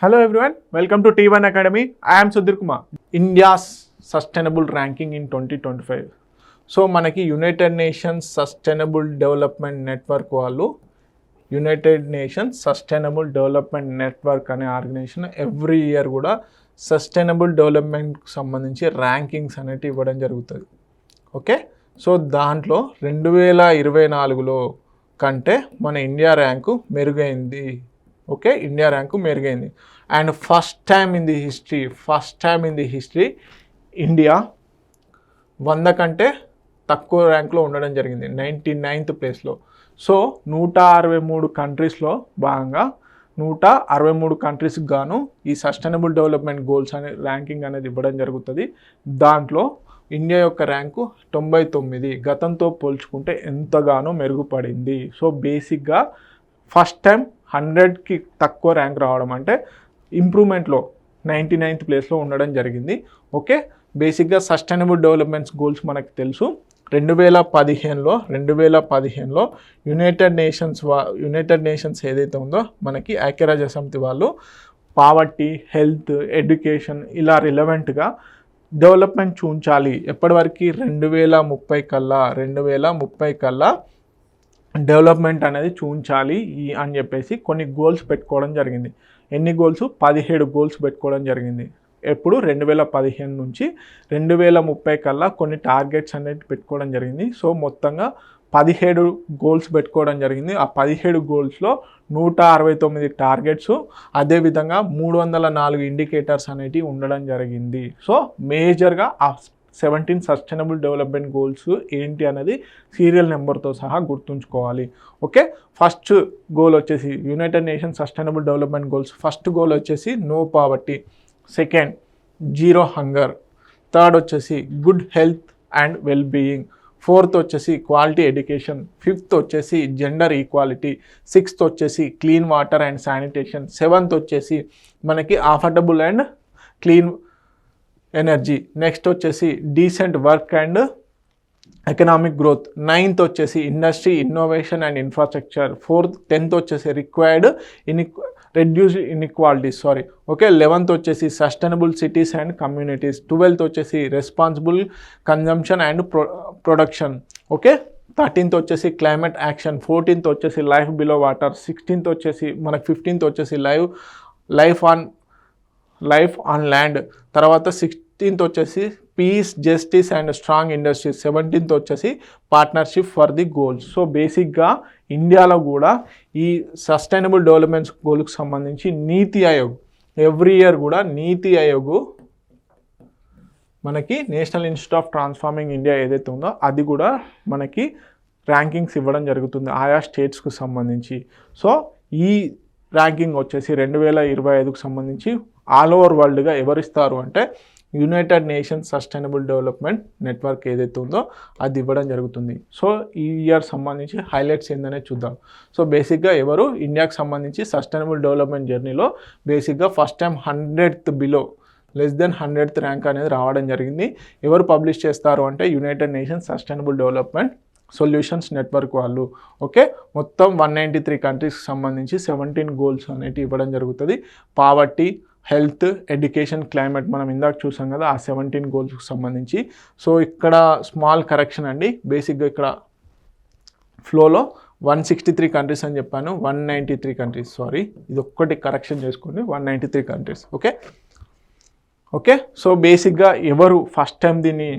Hello everyone, welcome to T1 Academy. I am Sudhir Kumar. India's sustainable ranking in 2025. So మనకి United Nations sustainable development network వాళ్ళు United Nations sustainable development network అనే organisation every year కూడా sustainable డెవలప్మెంట్కి సంబంధించి rankings అనేవి ఇవ్వడం జరుగుతుంది. Okay, so దాంట్లో 2024లో కంటే మన ఇండియా ర్యాంకు మెరుగైంది. ఓకే, ఇండియా ర్యాంకు మెరుగైంది. And first time in the history India 100 కంటే తక్కువ ర్యాంక్లో ఉండడం జరిగింది, 99th ప్లేస్లో. సో 163 కంట్రీస్లో భాగంగా 163 కంట్రీస్కి గాను ఈ సస్టైనబుల్ డెవలప్మెంట్ గోల్స్ అనే ర్యాంకింగ్ అనేది ఇవ్వడం జరుగుతుంది. దాంట్లో ఇండియా యొక్క ర్యాంకు 99, గతంతో పోల్చుకుంటే ఎంతగానో మెరుగుపడింది. సో బేసిక్గా ఫస్ట్ టైం 100కి తక్కువ ర్యాంక్ రావడం అంటే ఇంప్రూవ్మెంట్లో 99th ప్లేస్లో ఉండడం జరిగింది. ఓకే, బేసిక్గా సస్టైనబుల్ డెవలప్మెంట్స్ గోల్స్ మనకు తెలుసు. 2015లో యునైటెడ్ నేషన్స్ ఏదైతే ఉందో మనకి ఐక్యరాజ్య సమితి వాళ్ళు పావర్టీ, హెల్త్, ఎడ్యుకేషన్ ఇలా రిలవెంట్గా డెవలప్మెంట్ చూంచాలి, ఎప్పటివరకు 2030 కల్లా డెవలప్మెంట్ అనేది చూంచాలి అని చెప్పేసి కొన్ని గోల్స్ పెట్టుకోవడం జరిగింది. ఎన్ని గోల్స్? 17 గోల్స్ పెట్టుకోవడం జరిగింది. ఎప్పుడు 2015 నుంచి 2030 కల్లా కొన్ని టార్గెట్స్ అనేది పెట్టుకోవడం జరిగింది. సో మొత్తంగా 17 గోల్స్ పెట్టుకోవడం జరిగింది. ఆ 17 గోల్స్లో 169 టార్గెట్స్, అదేవిధంగా 304 ఇండికేటర్స్ అనేటివి ఉండడం జరిగింది. సో మేజర్గా ఆ 17 సస్టైనబుల్ డెవలప్మెంట్ గోల్స్ ఏంటి అనేది సీరియల్ నెంబర్తో సహా గుర్తుంచుకోవాలి. ఓకే, ఫస్ట్ గోల్ వచ్చేసి United Nations sustainable development goals. First goal వచ్చేసి no poverty, second zero hunger, third వచ్చేసి good health and well being, fourth వచ్చేసి క్వాలిటీ ఎడ్యుకేషన్, ఫిఫ్త్ వచ్చేసి జెండర్ ఈక్వాలిటీ, సిక్స్త్ వచ్చేసి clean water and sanitation, seventh వచ్చేసి మనకి affordable and clean energy, next వచ్చేసి decent work and economic growth, 9th వచ్చేసి industry, innovation and infrastructure, 10th వచ్చేసి required reduce inequalities okay, 11th వచ్చేసి sustainable cities and communities, 12th వచ్చేసి responsible consumption and production, okay, 13th వచ్చేసి climate action, 14th వచ్చేసి life below water, 16th వచ్చేసి మనకు 15th వచ్చేసి life on land, తర్వాత 16th వచ్చేసి peace, justice and strong industries, 17th వచ్చేసి partnership for the goals. So బేసిక్గా ఇండియాలో కూడా ఈ సస్టైనబుల్ డెవలప్మెంట్స్ గోల్కి సంబంధించి నీతి ఆయోగ్ ఎవ్రీ ఇయర్ కూడా నీతి ఆయోగ్ మనకి national institute of transforming India ఏదైతే ఉందో అది కూడా మనకి ర్యాంకింగ్స్ ఇవ్వడం జరుగుతుంది ఆయా స్టేట్స్కు సంబంధించి. సో ఈ ర్యాంకింగ్ వచ్చేసి 2025కు సంబంధించి ఆల్ ఓవర్ వరల్డ్గా ఎవరిస్తారు అంటే United Nations sustainable development network ఏదైతే ఉందో అది ఇవ్వడం జరుగుతుంది. సో ఈ ఇయర్ సంబంధించి హైలైట్స్ ఏందనే చూద్దాం. సో బేసిక్గా ఎవరు ఇండియాకి సంబంధించి సస్టైనబుల్ డెవలప్మెంట్ జర్నీలో బేసిక్గా first time 100th below less than 100th rank అనేది రావడం జరిగింది. ఎవరు పబ్లిష్ చేస్తారు అంటే United Nations sustainable development solutions network వాళ్ళు. ఓకే, మొత్తం 193 కంట్రీస్కి సంబంధించి 17 గోల్స్ అనేవి ఇవ్వడం జరుగుతుంది. పావర్టీ, హెల్త్, ఎడ్యుకేషన్, క్లైమేట్ మనం ఇందాక చూసాం కదా ఆ 17 గోల్స్కి సంబంధించి. సో ఇక్కడ స్మాల్ కరెక్షన్ అండి, బేసిక్గా ఇక్కడ ఫ్లోలో 163 కంట్రీస్ అని చెప్పాను, 193 కంట్రీస్, ఇది ఒక్కటి కరెక్షన్ చేసుకోండి, 193 కంట్రీస్. ఓకే, సో బేసిక్గా ఎవరు ఫస్ట్ టైం దీన్ని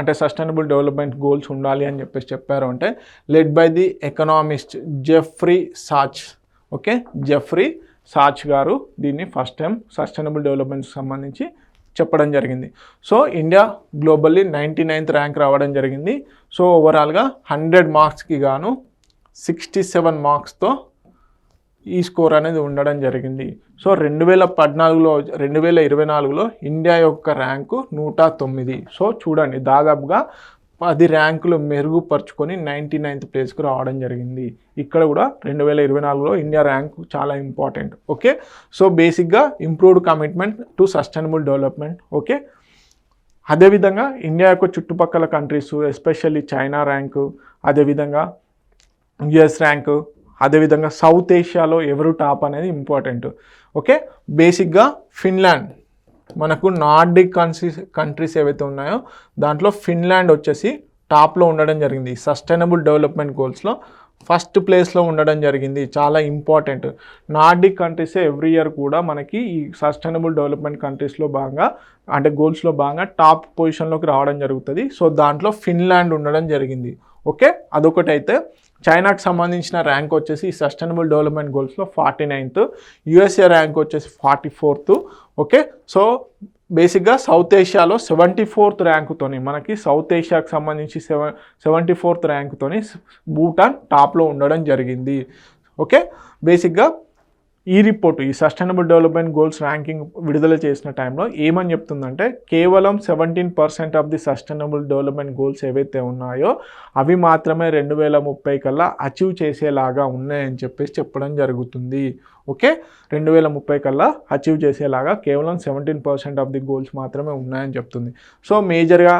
అంటే సస్టైనబుల్ డెవలప్మెంట్ గోల్స్ ఉండాలి అని చెప్పారు అంటే led by the economist Jeffrey Sachs. Okay, Jeffrey Sachs గారు దీన్ని ఫస్ట్ టైం సస్టైనబుల్ డెవలప్మెంట్కి సంబంధించి చెప్పడం జరిగింది. So India globally 99th rank రావడం జరిగింది. సో ఓవరాల్గా 100 మార్క్స్కి గాను 67 మార్క్స్తో ఈ స్కోర్ అనేది ఉండడం జరిగింది. సో 2024లో ఇండియా యొక్క ర్యాంకు 109. సో చూడండి, దాదాపుగా 10 ర్యాంకులు మెరుగుపరుచుకొని 99th ప్లేస్కు రావడం జరిగింది. ఇక్కడ కూడా 2024లో ఇండియా ర్యాంకు చాలా ఇంపార్టెంట్. ఓకే, సో బేసిక్గా improved commitment to sustainable development. Okay, అదేవిధంగా ఇండియా యొక్క చుట్టుపక్కల కంట్రీస్ ఎస్పెషల్లీ చైనా ర్యాంకు, అదేవిధంగా యుఎస్ ర్యాంకు, అదేవిధంగా సౌత్ ఏషియాలో ఎవరు టాప్ అనేది ఇంపార్టెంట్. ఓకే, బేసిక్గా ఫిన్లాండ్, మనకు నార్డిక్ కంట్రీస్ ఏవైతే ఉన్నాయో దాంట్లో ఫిన్లాండ్ వచ్చేసి టాప్లో ఉండడం జరిగింది. సస్టైనబుల్ డెవలప్మెంట్ గోల్స్లో ఫస్ట్ ప్లేస్లో ఉండడం జరిగింది. చాలా ఇంపార్టెంట్. నార్డిక్ కంట్రీసే ఎవ్రీ ఇయర్ కూడా మనకి ఈ సస్టైనబుల్ డెవలప్మెంట్ కంట్రీస్లో భాగంగా అంటే గోల్స్లో భాగంగా టాప్ పొజిషన్లోకి రావడం జరుగుతుంది. సో దాంట్లో ఫిన్లాండ్ ఉండడం జరిగింది. ఓకే, అదొకటైతే చైనాకి సంబంధించిన ర్యాంక్ వచ్చేసి సస్టైనబుల్ డెవలప్మెంట్ గోల్స్లో 49th, యుఎస్ఏ ర్యాంక్ వచ్చేసి 44th. ఓకే, సో బేసిక్గా సౌత్ ఏషియాలో 74th ర్యాంకుతోని మనకి సౌత్ ఏషియాకి సంబంధించి 74th ర్యాంకుతోని భూటాన్ టాప్లో ఉండడం జరిగింది. ఓకే, బేసిక్గా ఈ రిపోర్టు ఈ సస్టైనబుల్ డెవలప్మెంట్ గోల్స్ ర్యాంకింగ్ విడుదల చేసిన టైంలో ఏమని చెప్తుందంటే కేవలం 17% of the sustainable development goals ఏవైతే ఉన్నాయో అవి మాత్రమే 2030 కల్లా అచీవ్ చేసేలాగా ఉన్నాయని చెప్పేసి చెప్పడం జరుగుతుంది. ఓకే, 2030 కల్లా అచీవ్ చేసేలాగా కేవలం 17% ఆఫ్ ది గోల్స్ మాత్రమే ఉన్నాయని చెప్తుంది. సో మేజర్గా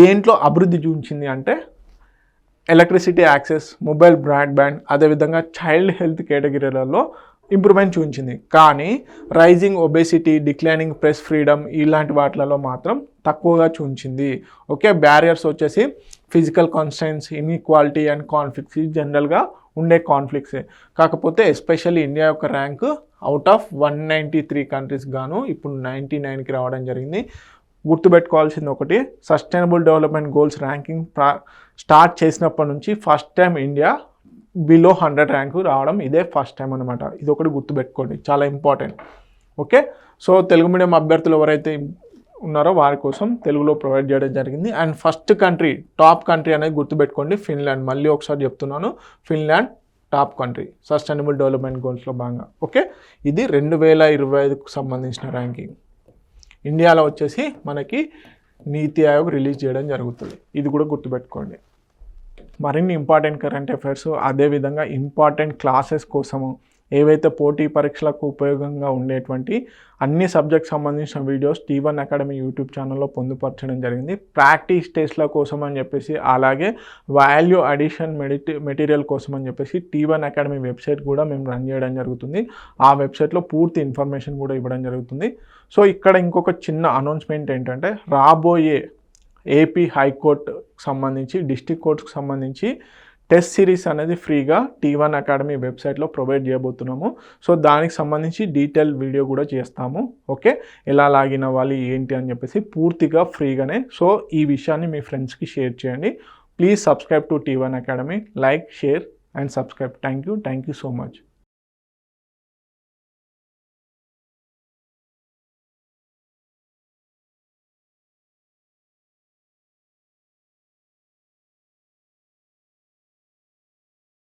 దేంట్లో అభివృద్ధి చూపించింది అంటే ఎలక్ట్రిసిటీ యాక్సెస్, మొబైల్ బ్రాడ్బ్యాండ్, అదేవిధంగా చైల్డ్ హెల్త్ కేటగిరీలలో ఇంప్రూవ్మెంట్ చూపించింది. కానీ rising obesity, declining press freedom ఇలాంటి వాటిలలో మాత్రం తక్కువగా చూపించింది. ఓకే, బ్యారియర్స్ వచ్చేసి physical constants, inequality and conflicts, జనరల్గా ఉండే కాన్ఫ్లిక్ట్సే. కాకపోతే ఎస్పెషల్లీ ఇండియా యొక్క ర్యాంకు అవుట్ ఆఫ్ 193 కంట్రీస్ గాను ఇప్పుడు 99కి రావడం జరిగింది. గుర్తుపెట్టుకోవాల్సింది ఒకటి, sustainable development goals ranking start చేసినప్పటి నుంచి first time India below 100 rank రావడం ఇదే ఫస్ట్ టైం అనమాట. ఇది ఒకటి గుర్తుపెట్టుకోండి, చాలా important. Okay, so Telugu medium అభ్యర్థులు ఎవరైతే ఉన్నారో వారి కోసం తెలుగులో ప్రొవైడ్ చేయడం జరిగింది. And first country, top country అనేది గుర్తుపెట్టుకోండి ఫిన్లాండ్. మళ్ళీ ఒకసారి చెప్తున్నాను, Finland top country sustainable development గోల్స్లో భాగంగా. ఓకే, ఇది 2025కు సంబంధించిన ర్యాంకింగ్. ఇండియాలో వచ్చేసి మనకి నీతి ఆయోగ్ రిలీజ్ చేయడం జరుగుతుంది. ఇది కూడా గుర్తుపెట్టుకోండి. మరిన్ని ఇంపార్టెంట్ కరెంట్ అఫైర్స్, అదేవిధంగా ఇంపార్టెంట్ క్లాసెస్ కోసము ఏవైతే పోటీ పరీక్షలకు ఉపయోగంగా ఉండేటువంటి అన్ని సబ్జెక్ట్ సంబంధించిన వీడియోస్ T1 అకాడమీ యూట్యూబ్ ఛానల్లో పొందుపరచడం జరిగింది. ప్రాక్టీస్ టెస్ట్ల కోసం అని చెప్పేసి, అలాగే వాల్యూ అడిషన్ మెటీరియల్ కోసం అని చెప్పేసి T1 అకాడమీ వెబ్సైట్ కూడా మేము రన్ చేయడం జరుగుతుంది. ఆ వెబ్సైట్లో పూర్తి ఇన్ఫర్మేషన్ కూడా ఇవ్వడం జరుగుతుంది. సో ఇక్కడ ఇంకొక చిన్న అనౌన్స్మెంట్ ఏంటంటే రాబోయే ఏపీ హైకోర్టుకు సంబంధించి, డిస్ట్రిక్ట్ కోర్ట్స్కి సంబంధించి టెస్ట్ సిరీస్ అనేది ఫ్రీగా T1 అకాడమీ వెబ్సైట్లో ప్రొవైడ్ చేయబోతున్నాము. సో దానికి సంబంధించి డీటెయిల్ వీడియో కూడా చేస్తాము. ఓకే, ఎలా లాగిన్ అవ్వాలి ఏంటి అని చెప్పేసి పూర్తిగా ఫ్రీగానే. సో ఈ విషయాన్ని మీ ఫ్రెండ్స్కి షేర్ చేయండి. Please subscribe to T1 academy. Like, share and subscribe. Thank you so much.